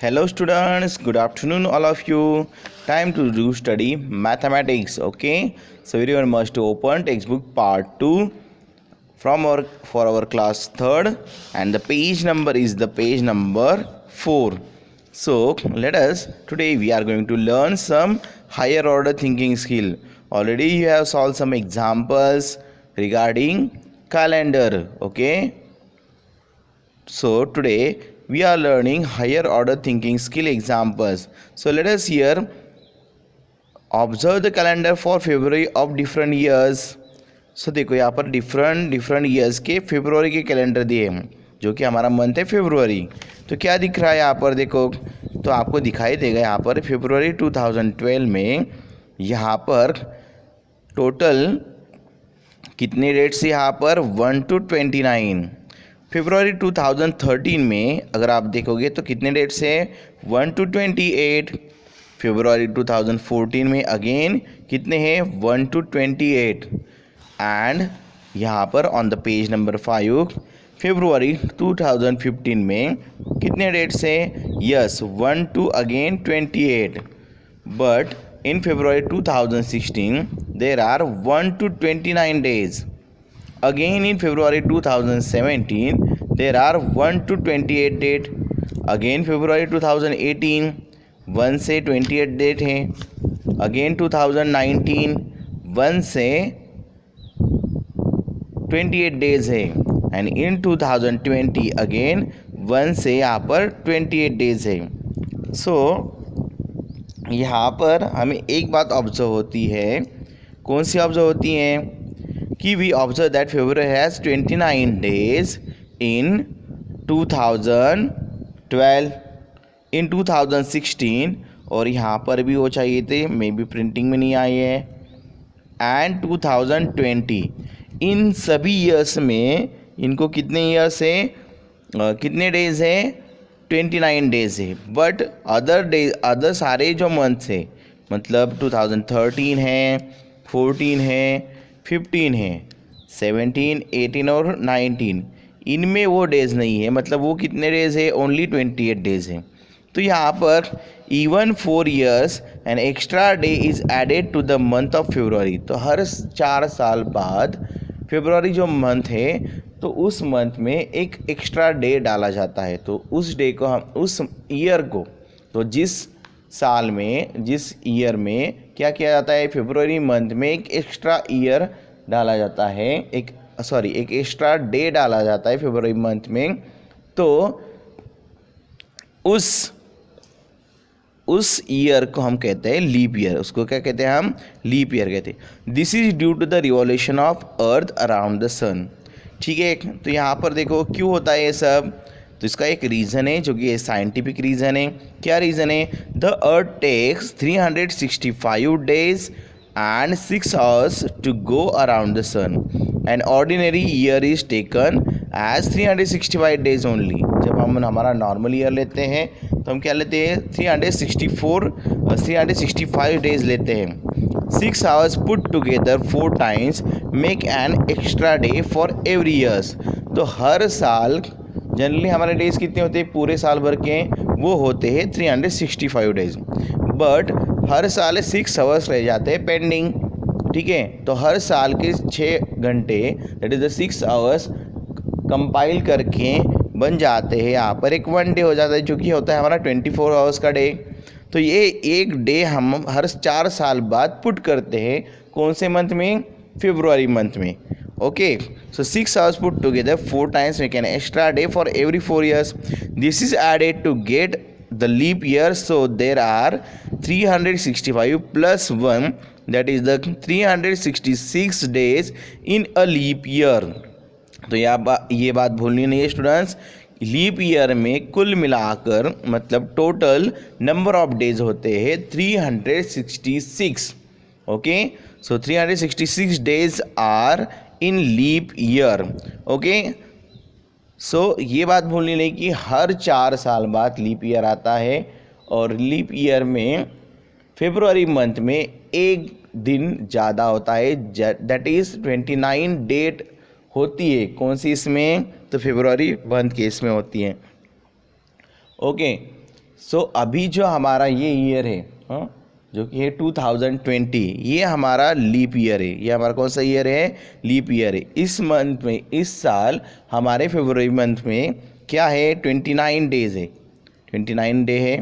Hello students, good afternoon all of you. Time to do study mathematics. Okay, so everyone must open textbook part 2 from our class 3rd, and the page number is the page number 4. So let us today we are going to learn some higher order thinking skill. Already you have solved some examples regarding calendar. Okay, so today we are learning higher order thinking skill examples. So let us here observe the calendar for February of different years. So देखो यहाँ पर different years के February के calendar दिए हैं, जो कि हमारा मंथ है फेब्रुवरी. तो क्या दिख रहा है यहाँ पर देखो, तो आपको दिखाई देगा यहाँ पर फेब्रुवरी 2012 में यहाँ पर टोटल कितने डेट्स यहाँ पर 1 to 29. फरवरी 2013 में अगर आप देखोगे तो कितने डेट्स है 1 to 28. फरवरी 2014 में अगेन कितने हैं 1 to 28. एंड यहाँ पर ऑन द पेज नंबर 5 फरवरी 2015 में कितने डेट्स हैं yes 1 to again 28. But in February 2016 there are 1 to 29 days. Again in February 2017 there are 1 to 28 date. Again February 2018 1 से 28 डेट हैं. अगेन 2019 1 से 28 डेज है. एंड इन 2020 अगेन 1 से यहाँ पर 28 डेज है. सो यहाँ पर हमें एक बात ऑब्जर्व होती है. कौन सी ऑब्जर्व होती है कि we observe that February has 29 days in 2012, in 2016 और यहाँ पर भी वो चाहिए थे, मे बी प्रिंटिंग में नहीं आए हैं, एंड 2020. इन सभी ईयर्स में इनको कितने ईयर्स है कितने डेज है 29 डेज है. बट अदर सारे जो मंथ्स है मतलब 2013 है 14 है 15 है 17 18 और 19, इनमें वो डेज़ नहीं है. मतलब वो कितने डेज़ है ओनली 28 डेज़ है. तो यहाँ पर even 4 years an extra day is added to the month of February. तो हर 4 साल बाद फेब्रुवरी जो मंथ है तो उस मंथ में एक एक्स्ट्रा डे डाला जाता है. तो उस डे को हम उस ईयर को, तो जिस साल में जिस ईयर में क्या किया जाता है फरवरी मंथ में एक एक्स्ट्रा ईयर डाला जाता है, एक एक्स्ट्रा डे डाला जाता है फरवरी मंथ में. तो उस ईयर को हम कहते हैं लीप ईयर. उसको क्या कहते हैं हम लीप ईयर कहते हैं. This is due to the revolution of earth around the sun. ठीक है, तो यहाँ पर देखो क्यों होता है ये सब. तो इसका एक रीज़न है जो कि साइंटिफिक रीज़न है. क्या रीज़न है? The earth takes 365 days and 6 hours to go around the sun. An ordinary year is taken as 365 days only. जब हम हमारा नॉर्मल ईयर लेते हैं तो हम क्या लेते हैं 365 डेज लेते हैं. 6 hours put together 4 times make an extra day for every years. तो हर साल जनरली हमारे डेज कितने होते हैं पूरे साल भर के, वो होते हैं 365 डेज. बट हर साल 6 hours रह जाते हैं पेंडिंग. ठीक है, तो हर साल के 6 घंटे that is the 6 hours compile करके बन जाते हैं. यहाँ पर एक 1 डे हो जाता है जो कि होता है हमारा 24 hours का डे. तो ये एक डे हम हर 4 साल बाद पुट करते हैं कौन से मंथ में फरवरी मंथ में. Okay, so 6 hours put together 4 times make an extra day for every 4 years. This is added to get the leap year. So there are 365 plus 1, that is the 366 days in a leap year. तो ये बात भूलनी नहीं है students. Leap year में कुल मिलाकर मतलब टोटल नंबर ऑफ डेज होते हैं 366. Okay, so 366 days are in leap year. Okay, so ये बात भूलनी नहीं कि हर 4 साल बाद लीप ईयर आता है और लीप ईयर में फरवरी मंथ में एक दिन ज़्यादा होता है, दैट इज़ 29 डेट होती है. कौन सी इसमें? तो फरवरी मंथ के इसमें होती है. ओके, सो अभी जो हमारा ये ईयर है, हाँ, जो कि है 2020, ये हमारा लीप ईयर है। ये हमारा कौन सा ईयर है? लीप ईयर है। इस मंथ में, इस साल हमारे फरवरी मंथ में क्या है? 29 डेज है, 29 डे है।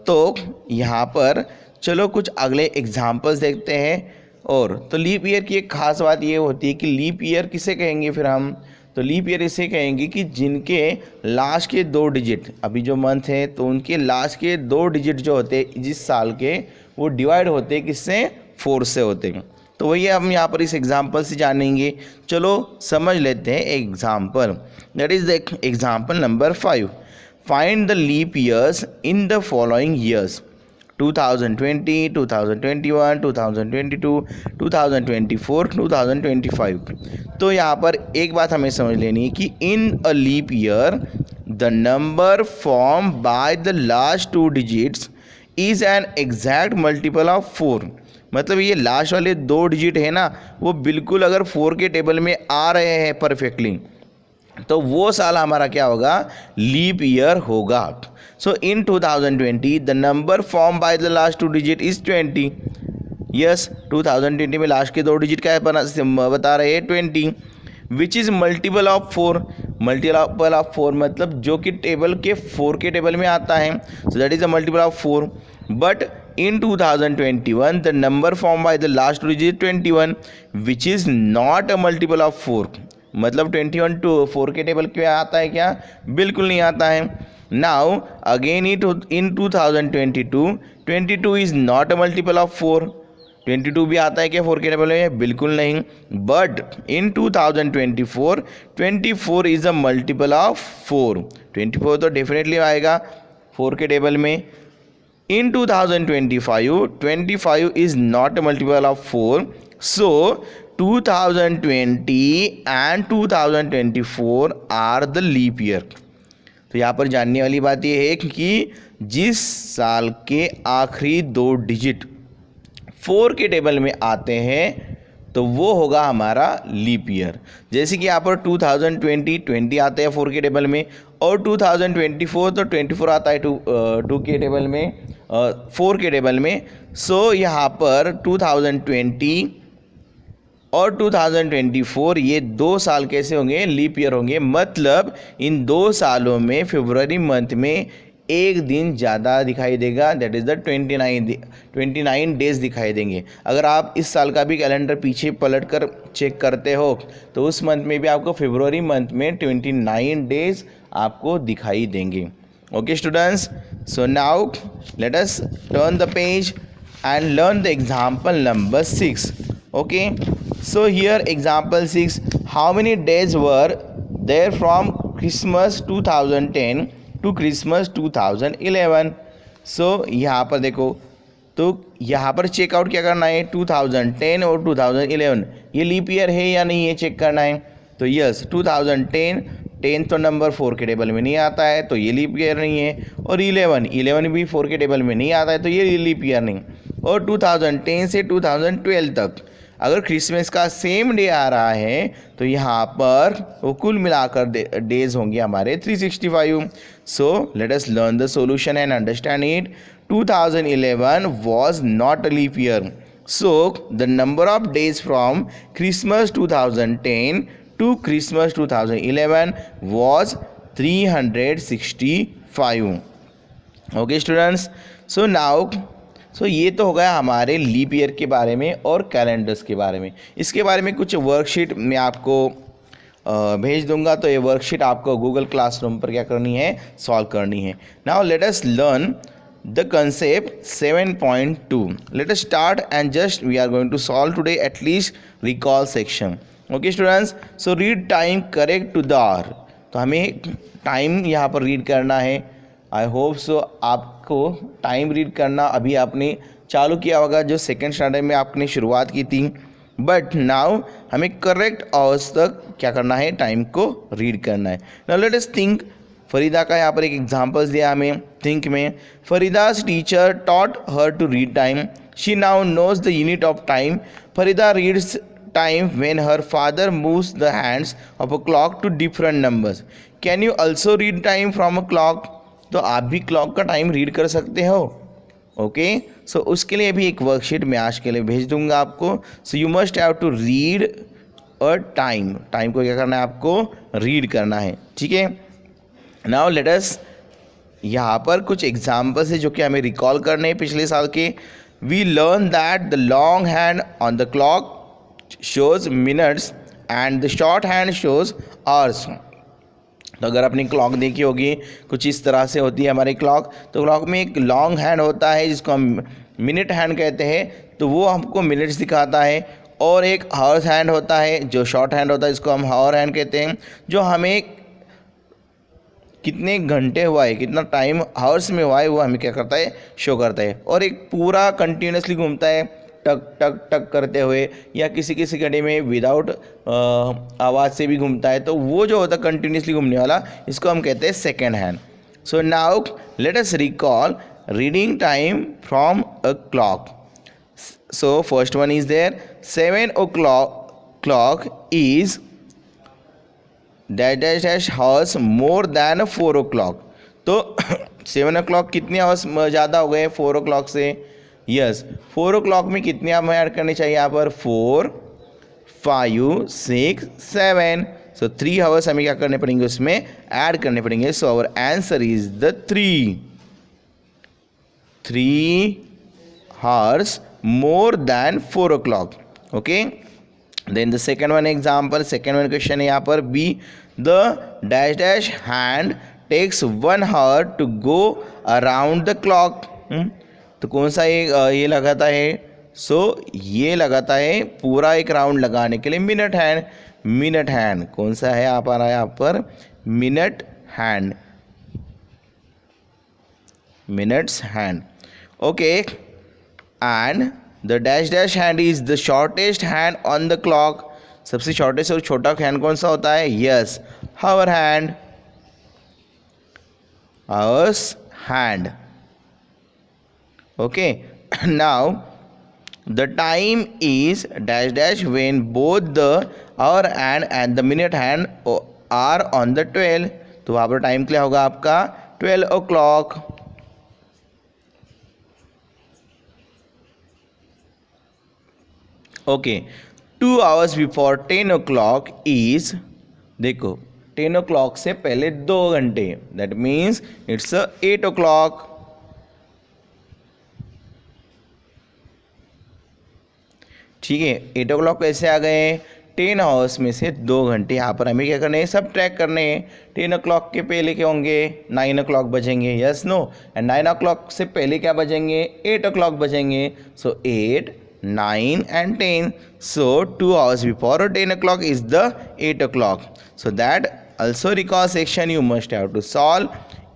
तो यहाँ पर चलो कुछ अगले एग्जाम्पल्स देखते हैं। और तो लीप ईयर की एक खास बात ये होती है कि लीप ईयर किसे कहेंगे फिर हम? तो लीप ईयर इसे कहेंगे कि जिनके लास्ट के 2 डिजिट, अभी जो मंथ है तो उनके लास्ट के 2 डिजिट जो होते हैं जिस साल के, वो डिवाइड होते हैं किससे? 4 से होते हैं। तो वही हम यहाँ पर इस एग्जाम्पल से जानेंगे। चलो समझ लेते हैं example. That is the example number 5। Find the leap years in the following years: 2020, 2021, 2022, 2024, 2025। तो यहाँ पर एक बात हमें समझ लेनी है कि in a leap year the number form by the last 2 digits is an exact multiple of 4। मतलब ये लास्ट वाले 2 डिजिट है ना, वो बिल्कुल अगर 4 के टेबल में आ रहे हैं परफेक्टली, तो वो साल हमारा क्या होगा? लीप ईयर होगा। सो इन 2020 the number form by the last 2 digit is 20। Yes, 2020 में लास्ट के 2 डिजिट क्या बता रहे हैं? 20, which is multiple of 4। Multiple of 4 मतलब जो कि टेबल के 4 के टेबल में आता है, so that is a multiple of 4। But in 2021 the number formed by the last 2 digit 21, which is not a multiple of 4। मतलब 21 टू 4 के टेबल पे आता है क्या? बिल्कुल नहीं आता है। Now again in 2022 22 is not a multiple of 4। 22 भी आता है क्या 4 के टेबल में? बिल्कुल नहीं। But in 2024 24 is a multiple of 4। 24 तो डेफिनेटली आएगा 4 के टेबल में। In 2025 25 is not a multiple of 4, so 2020 and 2024 are the leap year। तो यहाँ पर जानने वाली बात ये है कि जिस साल के आखिरी 2 डिजिट 4 के टेबल में आते हैं तो वो होगा हमारा लीप ईयर। जैसे कि यहाँ पर 2020 आते हैं 4 के टेबल में, और 2024 तो 24 आता है 2 के टेबल में, 4 के टेबल में। सो यहाँ पर 2020 और 2024 ये 2 साल कैसे होंगे? लीप ईयर होंगे। मतलब इन 2 सालों में फरवरी मंथ में एक दिन ज़्यादा दिखाई देगा, दैट इज़ द 29 डेज दिखाई देंगे। अगर आप इस साल का भी कैलेंडर पीछे पलट कर चेक करते हो तो उस मंथ में भी आपको फरवरी मंथ में 29 डेज आपको दिखाई देंगे। Okay students, so now let us turn the page and learn the example number 6। Okay, so here example 6, how many days were there from Christmas 2010 to Christmas 2011। So यहाँ पर देखो, तो यहाँ पर चेकआउट क्या करना है? 2010 और 2011 ये लीप ईयर है या नहीं, ये चेक करना है। तो यस, 2010 तो नंबर 4 के टेबल में नहीं आता है, तो ये लीप ईयर नहीं है। और 11 भी 4 के टेबल में नहीं आता है, तो ये लीप ईयर नहीं। और 2010 से 2012 तक अगर क्रिसमस का सेम डे आ रहा है तो यहाँ पर वो कुल मिलाकर डेज होंगे हमारे 365। So let us learn the solution and understand it. 2011 was not a leap year, so the number of days from Christmas 2010 to Christmas 2011 was 365। okay students, so now ये तो हो गया हमारे लीप ईयर के बारे में और कैलेंडर्स के बारे में। इसके बारे में कुछ वर्कशीट मैं आपको भेज दूंगा, तो ये वर्कशीट आपको गूगल क्लासरूम पर क्या करनी है? सॉल्व करनी है। Now let us learn the concept 7.2। Let us start and just we are going to solve today at least recall section. Okay students, so read time correct to the hour. तो हमें time यहाँ पर read करना है। I hope so आपको time read करना अभी आपने चालू किया होगा, जो सेकेंड स्टैंडर्ड में आपने शुरुआत की थी। बट नाउ हमें करेक्ट आवर्स तक क्या करना है? टाइम को रीड करना है। Now let us think. Farida का यहाँ पर एक एग्जाम्पल्स दिया हमें थिंक में। फरीदा's teacher taught her to read time. She now knows the unit of time. Farida reads time when her father moves the hands of a clock to different numbers. Can you also read time from a clock? तो आप भी clock का time read कर सकते हो। Okay, सो उसके लिए भी एक वर्कशीट मैं आज के लिए भेज दूंगा आपको। So you must have to read a time को क्या करना है, आपको रीड करना है, ठीक है। नाउ लेट अस, यहाँ पर कुछ एग्जाम्पल्स है जो कि हमें रिकॉल करने हैं पिछले साल के। We learn that the long hand on the clock shows minutes and the short hand shows hours. तो अगर आपने क्लॉक देखी होगी, कुछ इस तरह से होती है हमारी क्लॉक। तो क्लॉक में एक लॉन्ग हैंड होता है जिसको हम मिनट हैंड कहते हैं, तो वो हमको मिनट्स दिखाता है। और एक हावर्स हैंड होता है जो शॉर्ट हैंड होता है, जिसको हम हावर हैंड कहते हैं, जो हमें कितने घंटे हुआ है, कितना टाइम हावर्स में हुआ है, वो हमें क्या करता है, शो करता है। और एक पूरा कंटिन्यूसली घूमता है, टक टक टक करते हुए, या किसी किसी घड़ी में विदाउट आवाज़ से भी घूमता है। तो वो जो होता है कंटिन्यूसली घूमने वाला, इसको हम कहते हैं second hand. So now let us recall reading time from a clock. So first one is there, 7 o'clock is dash hours more than 4 o'clock। तो 7 o'clock कितने आवर्स ज़्यादा हो गए 4 o'clock से? यस, 4 o'clock में कितने हमें ऐड करने चाहिए यहाँ पर? 4, 5, 6, 7। सो 3 आवर्स हमें क्या करने पड़ेंगे, उसमें ऐड करने पड़ेंगे। So our answer is the 3 hours more than 4 o'clock। Okay, then the second one example, second one question है यहाँ पर B, the dash hand takes 1 hour to go around the clock. तो कौन सा ये लगाता है? सो ये लगाता है पूरा एक राउंड लगाने के लिए मिनट हैंड। मिनट हैंड कौन सा है आप आ रहा है यहाँ पर? Minute hand, minutes hand. Okay, and the dash hand is the shortest hand on the clock. सबसे शॉर्टेस्ट और छोटा हैंड कौन सा होता है? Yes, hour hand, hours hand. Okay, now the time is dash when both the hour hand and the minute hand are on the 12। तो वहाँ पर टाइम क्या होगा आपका? 12 o'clock। Okay, 2 hours before 10 o'clock is, देखो 10 o'clock से पहले 2 घंटे, दैट मीन्स इट्स 8 o'clock। ठीक है, 8 o'clock कैसे आ गए? 10 hours में से 2 घंटे यहाँ पर हमें क्या करने हैं, सब ट्रैक करने हैं। 10 o'clock के पहले क्या होंगे? 9 o'clock बजेंगे, yes no. And 9 o'clock से पहले क्या बजेंगे? 8 o'clock बजेंगे। So 8, 9 and 10. So 2 hours before 10 o'clock is the 8 o'clock. So that also recall section you must have to solve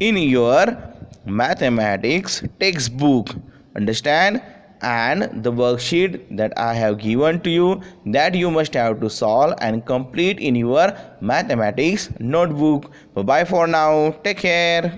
in your mathematics textbook. Understand? And the worksheet that I have given to you, that you must have to solve and complete in your mathematics notebook. Bye bye for now. Take care.